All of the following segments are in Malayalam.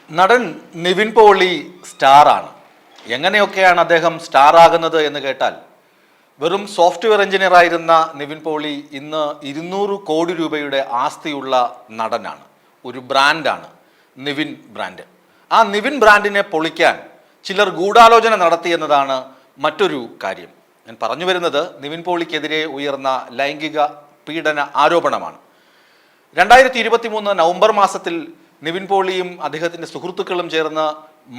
നടൻ നിവിൻ പോളി സ്റ്റാറാണ്. എങ്ങനെയൊക്കെയാണ് അദ്ദേഹം സ്റ്റാർ ആകുന്നത് എന്ന് കേട്ടാൽ, വെറും സോഫ്റ്റ്വെയർ എഞ്ചിനീയർ ആയിരുന്ന നിവിൻ പോളി ഇന്ന് 200 കോടി രൂപയുടെ ആസ്തിയുള്ള നടനാണ്. ഒരു ബ്രാൻഡാണ് നിവിൻ ബ്രാൻഡ്. ആ നിവിൻ ബ്രാൻഡിനെ പൊളിക്കാൻ ചിലർ ഗൂഢാലോചന നടത്തിയെന്നതാണ് മറ്റൊരു കാര്യം. ഞാൻ പറഞ്ഞു വരുന്നത് നിവിൻ പോളിക്കെതിരെ ഉയർന്ന ലൈംഗിക പീഡന ആരോപണമാണ്. 2023 നവംബർ മാസത്തിൽ നിവിൻ പോളിയും അദ്ദേഹത്തിൻ്റെ സുഹൃത്തുക്കളും ചേർന്ന്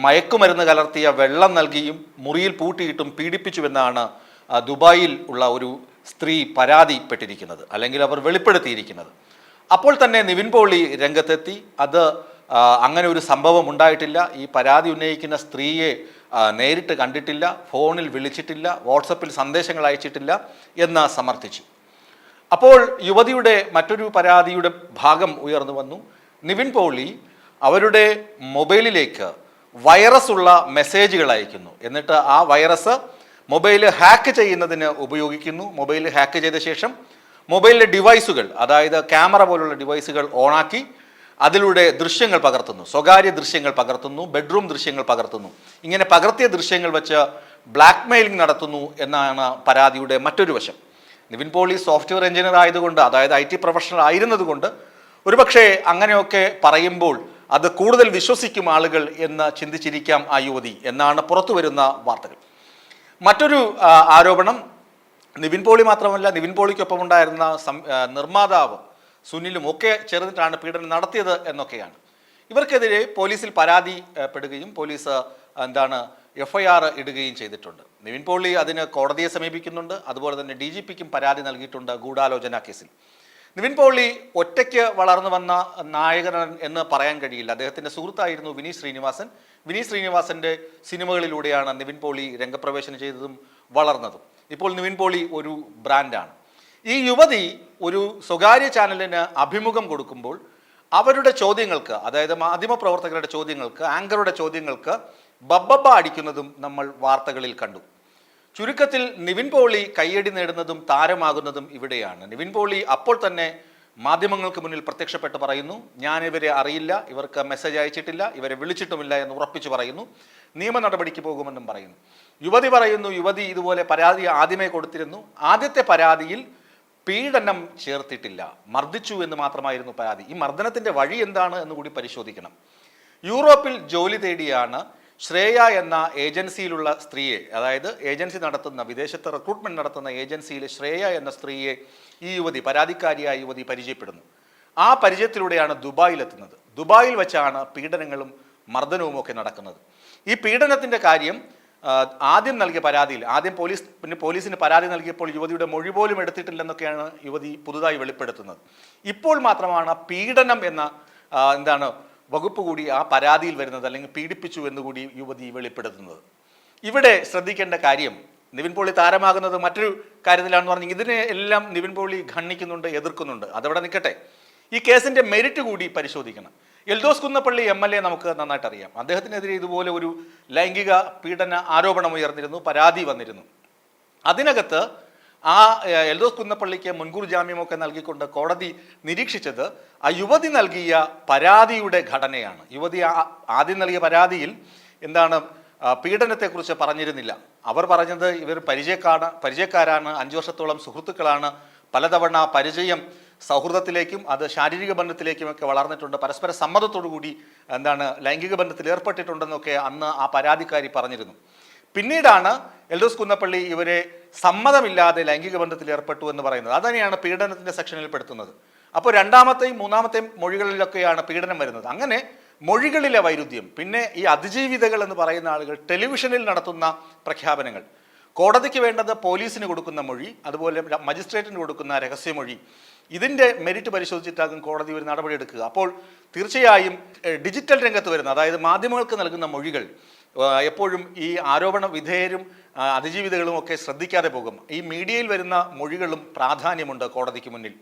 മയക്കുമരുന്ന് കലർത്തിയ വെള്ളം നൽകിയും മുറിയിൽ പൂട്ടിയിട്ടും പീഡിപ്പിച്ചുവെന്നാണ് ദുബായിൽ ഉള്ള ഒരു സ്ത്രീ പരാതിപ്പെട്ടിരിക്കുന്നത്, അല്ലെങ്കിൽ അവർ വെളിപ്പെടുത്തിയിരിക്കുന്നത്. അപ്പോൾ തന്നെ നിവിൻ പോളി രംഗത്തെത്തി, അത് അങ്ങനെ ഒരു സംഭവം ഉണ്ടായിട്ടില്ല, ഈ പരാതി ഉന്നയിക്കുന്ന സ്ത്രീയെ നേരിട്ട് കണ്ടിട്ടില്ല, ഫോണിൽ വിളിച്ചിട്ടില്ല, വാട്സപ്പിൽ സന്ദേശങ്ങൾ അയച്ചിട്ടില്ല എന്ന് സമർത്ഥിച്ചു. അപ്പോൾ യുവതിയുടെ മറ്റൊരു പരാതിയുടെ ഭാഗം ഉയർന്നു വന്നു. നിവിൻ പോളി അവരുടെ മൊബൈലിലേക്ക് വൈറസ് ഉള്ള മെസ്സേജുകൾ അയക്കുന്നു, എന്നിട്ട് ആ വൈറസ് മൊബൈൽ ഹാക്ക് ചെയ്യുന്നതിന് ഉപയോഗിക്കുന്നു. മൊബൈൽ ഹാക്ക് ചെയ്ത ശേഷം മൊബൈലിലെ ഡിവൈസുകൾ, അതായത് ക്യാമറ പോലുള്ള ഡിവൈസുകൾ ഓണാക്കി അതിലൂടെ ദൃശ്യങ്ങൾ പകർത്തുന്നു, സ്വകാര്യ ദൃശ്യങ്ങൾ പകർത്തുന്നു, ബെഡ്റൂം ദൃശ്യങ്ങൾ പകർത്തുന്നു. ഇങ്ങനെ പകർത്തിയ ദൃശ്യങ്ങൾ വെച്ച് ബ്ലാക്ക് മെയിലിംഗ് നടത്തുന്നു എന്നാണ് പരാതിയുടെ മറ്റൊരു വശം. നിവിൻ പോളി സോഫ്റ്റ്വെയർ എഞ്ചിനീയർ ആയതുകൊണ്ട്, അതായത് IT പ്രൊഫഷണൽ ആയിരുന്നത് കൊണ്ട് ഒരുപക്ഷെ അങ്ങനെയൊക്കെ പറയുമ്പോൾ അത് കൂടുതൽ വിശ്വസിക്കും ആളുകൾ എന്ന് ചിന്തിച്ചിരിക്കാം ആ യുവതി എന്നാണ് പുറത്തു വരുന്ന വാർത്തകൾ. മറ്റൊരു ആരോപണം, നിവിൻ പോളി മാത്രമല്ല, നിവിൻ പോളിക്കൊപ്പം ഉണ്ടായിരുന്ന നിർമ്മാതാവ് സുനിലും ഒക്കെ ചേർന്നിട്ടാണ് പീഡനം നടത്തിയത് എന്നൊക്കെയാണ്. ഇവർക്കെതിരെ പോലീസിൽ പരാതിപ്പെടുകയും പോലീസ് FIR ഇടുകയും ചെയ്തിട്ടുണ്ട്. നിവിൻ പോളി അതിന് കോടതിയെ സമീപിക്കുന്നുണ്ട്. അതുപോലെ തന്നെ DGPക്കും പരാതി നൽകിയിട്ടുണ്ട് ഗൂഢാലോചന കേസിൽ. നിവിൻ പോളി ഒറ്റയ്ക്ക് വളർന്നു വന്ന നായകൻ എന്ന് പറയാൻ കഴിയില്ല. അദ്ദേഹത്തിൻ്റെ സുഹൃത്തായിരുന്നു വിനീത് ശ്രീനിവാസൻ. വിനീത് ശ്രീനിവാസൻ്റെ സിനിമകളിലൂടെയാണ് നിവിൻ പോളി രംഗപ്രവേശനം ചെയ്തതും വളർന്നതും. ഇപ്പോൾ നിവിൻ പോളി ഒരു ബ്രാൻഡാണ്. ഈ യുവതി ഒരു സ്വകാര്യ ചാനലിന് അഭിമുഖം കൊടുക്കുമ്പോൾ അവരുടെ ചോദ്യങ്ങൾക്ക്, അതായത് മാധ്യമപ്രവർത്തകരുടെ ചോദ്യങ്ങൾക്ക്, ആങ്കറുടെ ചോദ്യങ്ങൾക്ക് ബബ്ബബ്ബ അടിക്കുന്നതും നമ്മൾ വാർത്തകളിൽ കണ്ടു. ചുരുക്കത്തിൽ നിവിൻ പോളി കയ്യടി നേടുന്നതും താരമാകുന്നതും ഇവിടെയാണ്. നിവിൻ പോളി അപ്പോൾ തന്നെ മാധ്യമങ്ങൾക്ക് മുന്നിൽ പ്രത്യക്ഷപ്പെട്ട് പറയുന്നു, ഞാൻ ഇവരെ അറിയില്ല, ഇവർക്ക് മെസ്സേജ് അയച്ചിട്ടില്ല, ഇവരെ വിളിച്ചിട്ടുമില്ല എന്ന് ഉറപ്പിച്ചു പറയുന്നു. നിയമ നടപടിക്ക് പോകുമെന്നും പറയുന്നു. യുവതി പറയുന്നു, യുവതി ഇതുപോലെ പരാതി ആദ്യമേ കൊടുത്തിരുന്നു. ആദ്യത്തെ പരാതിയിൽ പീഡനം ചേർത്തിട്ടില്ല, മർദ്ദിച്ചു എന്ന് മാത്രമായിരുന്നു പരാതി. ഈ മർദ്ദനത്തിൻ്റെ വഴി എന്താണ് എന്ന് കൂടി പരിശോധിക്കണം. യൂറോപ്പിൽ ജോലി തേടിയാണ് ശ്രേയ എന്ന ഏജൻസിയിലുള്ള സ്ത്രീയെ, അതായത് ഏജൻസി നടത്തുന്ന, വിദേശത്ത് റിക്രൂട്ട്മെന്റ് നടത്തുന്ന ഏജൻസിയിൽ ശ്രേയ എന്ന സ്ത്രീയെ ഈ യുവതി, പരാതിക്കാരിയായ യുവതി പരിചയപ്പെടുന്നു. ആ പരിചയത്തിലൂടെയാണ് ദുബായിലെത്തുന്നത്. ദുബായിൽ വെച്ചാണ് പീഡനങ്ങളും മർദ്ദനവും ഒക്കെ നടക്കുന്നത്. ഈ പീഡനത്തിൻ്റെ കാര്യം ആദ്യം നൽകിയ പരാതിയിൽ, ആദ്യം പോലീസിന് പരാതി നൽകിയപ്പോൾ യുവതിയുടെ മൊഴി പോലും എടുത്തിട്ടില്ലെന്നൊക്കെയാണ് യുവതി പുതുതായി വെളിപ്പെടുത്തുന്നത്. ഇപ്പോൾ മാത്രമാണ് പീഡനം എന്ന വകുപ്പ് കൂടി ആ പരാതിയിൽ വരുന്നത്, അല്ലെങ്കിൽ പീഡിപ്പിച്ചു എന്നുകൂടി യുവതി വെളിപ്പെടുത്തുന്നത്. ഇവിടെ ശ്രദ്ധിക്കേണ്ട കാര്യം, നിവിൻ പോളി താരമാകുന്നത് മറ്റൊരു കാര്യത്തിലാണെന്ന് പറഞ്ഞാൽ ഇതിനെ എല്ലാം നിവിൻ പോളി ഖണ്ഡിക്കുന്നുണ്ട്, എതിർക്കുന്നുണ്ട്. അതവിടെ നിൽക്കട്ടെ, ഈ കേസിൻ്റെ മെരിറ്റ് കൂടി പരിശോധിക്കണം. എൽദോസ് കുന്നപ്പള്ളി MLA നമുക്ക് നന്നായിട്ട് അറിയാം. അദ്ദേഹത്തിനെതിരെ ഇതുപോലെ ഒരു ലൈംഗിക പീഡന ആരോപണം ഉയർന്നിരുന്നു, പരാതി വന്നിരുന്നു. അതിനകത്ത് ആ എൽദോസ് കുന്നപ്പള്ളിക്ക് മുൻകൂർ ജാമ്യമൊക്കെ നൽകിക്കൊണ്ട് കോടതി നിരീക്ഷിച്ചത് ആ യുവതി നൽകിയ പരാതിയുടെ ഘടനയാണ്. യുവതി ആദ്യം നൽകിയ പരാതിയിൽ പീഡനത്തെക്കുറിച്ച് പറഞ്ഞിരുന്നില്ല. അവർ പറഞ്ഞത് ഇവർ പരിചയക്കാരാണ്, 5 വർഷത്തോളം സുഹൃത്തുക്കളാണ്, പലതവണ പരിചയം സൗഹൃദത്തിലേക്കും അത് ശാരീരിക ബന്ധത്തിലേക്കുമൊക്കെ വളർന്നിട്ടുണ്ട്, പരസ്പര സമ്മതത്തോടു കൂടി ലൈംഗിക ബന്ധത്തിൽ ഏർപ്പെട്ടിട്ടുണ്ടെന്നൊക്കെ അന്ന് ആ പരാതിക്കാരി പറഞ്ഞിരുന്നു. പിന്നീടാണ് എൽദോസ് കുന്നപ്പള്ളി ഇവരെ സമ്മതമില്ലാതെ ലൈംഗിക ബന്ധത്തിൽ ഏർപ്പെട്ടു എന്ന് പറയുന്നത്. അതുതന്നെയാണ് പീഡനത്തിൻ്റെ സെക്ഷനിൽ പെടുത്തുന്നത്. അപ്പോൾ 2ാമത്തെയും 3ാമത്തെയും മൊഴികളിലൊക്കെയാണ് പീഡനം വരുന്നത്. അങ്ങനെ മൊഴികളിലെ വൈരുദ്ധ്യം, പിന്നെ ഈ അതിജീവിതകൾ എന്ന് പറയുന്ന ആളുകൾ ടെലിവിഷനിൽ നടത്തുന്ന പ്രഖ്യാപനങ്ങൾ, കോടതിക്ക് വേണ്ടത് പോലീസിന് കൊടുക്കുന്ന മൊഴി, അതുപോലെ മജിസ്ട്രേറ്റിന് കൊടുക്കുന്ന രഹസ്യമൊഴി, ഇതിൻ്റെ മെരിറ്റ് പരിശോധിച്ചിട്ടാകും കോടതി ഒരു നടപടിയെടുക്കുക. അപ്പോൾ തീർച്ചയായും ഡിജിറ്റൽ രംഗത്ത് വരുന്ന, അതായത് മാധ്യമങ്ങൾക്ക് നൽകുന്ന മൊഴികൾ എപ്പോഴും ഈ ആരോപണ വിധേയരും അതിജീവിതകളും ഒക്കെ ശ്രദ്ധിക്കാതെ പോകും. ഈ മീഡിയയിൽ വരുന്ന മൊഴികളും പ്രാധാന്യമുണ്ട് കോടതിക്ക് മുന്നിൽ.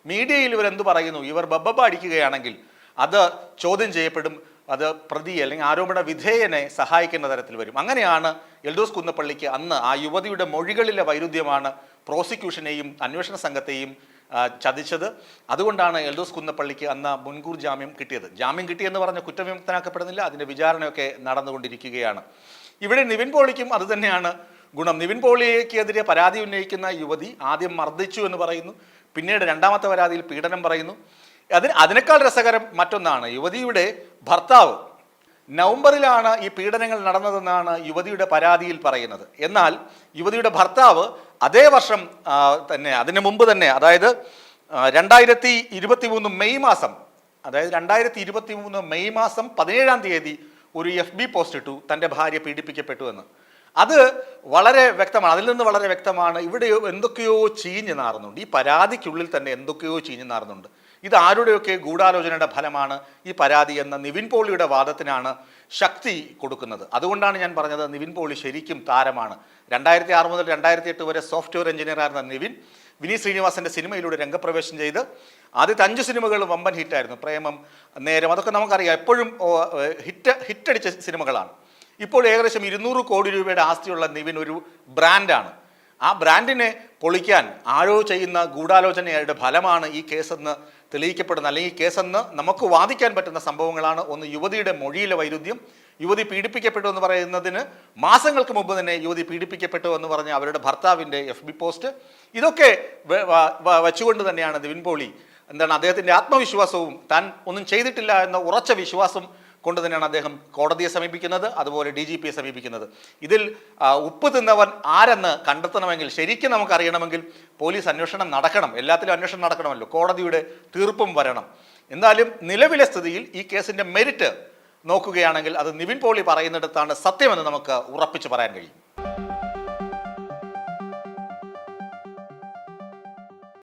മീഡിയയിൽ ഇവരെന്ത് പറയുന്നു, ഇവർ ബബ്ബബ്ബ അടിക്കുകയാണെങ്കിൽ അത് ചോദ്യം ചെയ്യപ്പെടും, അത് പ്രതി അല്ലെങ്കിൽ ആരോപണ വിധേയനെ സഹായിക്കുന്ന തരത്തിൽ വരും. അങ്ങനെയാണ് എൽദോസ് കുന്നപ്പള്ളിക്ക് അന്ന് ആ യുവതിയുടെ മൊഴികളിലെ വൈരുദ്ധ്യമാണ് പ്രോസിക്യൂഷനെയും അന്വേഷണ സംഘത്തെയും ചതിച്ചത്. അതുകൊണ്ടാണ് എൽദോസ് കുന്നപ്പള്ളിക്ക് അന്ന് മുൻകൂർ ജാമ്യം കിട്ടിയത്. ജാമ്യം കിട്ടിയെന്ന് പറഞ്ഞ് കുറ്റവിമുക്തനാക്കപ്പെടുന്നില്ല, അതിൻ്റെ വിചാരണയൊക്കെ നടന്നുകൊണ്ടിരിക്കുകയാണ്. ഇവിടെ നിവിൻ പോളിക്കും അതുതന്നെയാണ് ഗുണം. നിവിൻ പോളിക്കെതിരെ പരാതി ഉന്നയിക്കുന്ന യുവതി ആദ്യം മർദ്ദിച്ചു എന്ന് പറയുന്നു, പിന്നീട് രണ്ടാമത്തെ പരാതിയിൽ പീഡനം പറയുന്നു. അതിനേക്കാൾ രസകരം മറ്റൊന്നാണ്, യുവതിയുടെ ഭർത്താവ് നവംബറിലാണ് ഈ പീഡനങ്ങൾ നടന്നതെന്നാണ് യുവതിയുടെ പരാതിയിൽ പറയുന്നത്. എന്നാൽ യുവതിയുടെ ഭർത്താവ് അതേ വർഷം തന്നെ, അതിന് മുമ്പ് തന്നെ, അതായത് 2023 മെയ് മാസം, അതായത് 2023 മെയ് മാസം 17-ാം തീയതി ഒരു FB പോസ്റ്റ് ഇട്ടു, തൻ്റെ ഭാര്യ പീഡിപ്പിക്കപ്പെട്ടു എന്ന്. അത് വളരെ വ്യക്തമാണ്, അതിൽ നിന്ന് വളരെ വ്യക്തമാണ് ഇവിടെ എന്തൊക്കെയോ ചീഞ്ഞു നാറുന്നുണ്ട്. ഈ പരാതിക്കുള്ളിൽ തന്നെ എന്തൊക്കെയോ ചീഞ്ഞു നാറുന്നുണ്ട്. ഇത് ആരുടെയൊക്കെ ഗൂഢാലോചനയുടെ ഫലമാണ് ഈ പരാതി എന്ന നിവിൻ പോളിയുടെ വാദത്തിനാണ് ശക്തി കൊടുക്കുന്നത്. അതുകൊണ്ടാണ് ഞാൻ പറഞ്ഞത് നിവിൻ പോളി ശരിക്കും താരമാണ്. 2006 മുതൽ 2008 വരെ സോഫ്റ്റ്വെയർ എഞ്ചിനീയറായിരുന്ന നിവിൻ വിനീത് ശ്രീനിവാസന്റെ സിനിമയിലൂടെ രംഗപ്രവേശം ചെയ്ത് ആദ്യത്തെ 5 സിനിമകൾ വമ്പൻ ഹിറ്റായിരുന്നു. പ്രേമം, നേരം, അതൊക്കെ നമുക്കറിയാം, എപ്പോഴും ഹിറ്റടിച്ച സിനിമകളാണ്. ഇപ്പോൾ ഏകദേശം 200 കോടി രൂപയുടെ ആസ്തിയുള്ള നിവിൻ ഒരു ബ്രാൻഡാണ്. ആ ബ്രാൻഡിനെ പൊളിക്കാൻ ആരോ ചെയ്യുന്ന ഗൂഢാലോചനയുടെ ഫലമാണ് ഈ കേസെന്ന് തെളിയിക്കപ്പെടുന്ന, അല്ലെങ്കിൽ കേസെന്ന് നമുക്ക് വാദിക്കാൻ പറ്റുന്ന സംഭവങ്ങളാണ്. ഒന്ന്, യുവതിയുടെ മൊഴിയിലെ വൈരുദ്ധ്യം. യുവതി പീഡിപ്പിക്കപ്പെട്ടു എന്ന് പറയുന്നതിന് മാസങ്ങൾക്ക് മുമ്പ് തന്നെ യുവതി പീഡിപ്പിക്കപ്പെട്ടു എന്ന് പറഞ്ഞ അവരുടെ ഭർത്താവിൻ്റെ FB പോസ്റ്റ്. ഇതൊക്കെ വെച്ചുകൊണ്ട് തന്നെയാണ് നിവിൻ പോളി അദ്ദേഹത്തിൻ്റെ ആത്മവിശ്വാസവും താൻ ഒന്നും ചെയ്തിട്ടില്ല എന്ന ഉറച്ച വിശ്വാസം കൊണ്ട് തന്നെയാണ് അദ്ദേഹം കോടതിയെ സമീപിക്കുന്നത്, അതുപോലെ DGPയെ സമീപിക്കുന്നത്. ഇതിൽ ഉപ്പ് തിന്നവൻ ആരെന്ന് കണ്ടെത്തണമെങ്കിൽ, ശരിക്കും നമുക്കറിയണമെങ്കിൽ പോലീസ് അന്വേഷണം നടക്കണം, എല്ലാത്തിലും അന്വേഷണം നടക്കണമല്ലോ, കോടതിയുടെ തീർപ്പും വരണം. എന്നാലും നിലവിലെ സ്ഥിതിയിൽ ഈ കേസിൻ്റെ മെരിറ്റ് നോക്കുകയാണെങ്കിൽ അത് നിവിൻ പോളി പറയുന്നിടത്താണ് സത്യമെന്ന് നമുക്ക് ഉറപ്പിച്ച് പറയാൻ കഴിയും.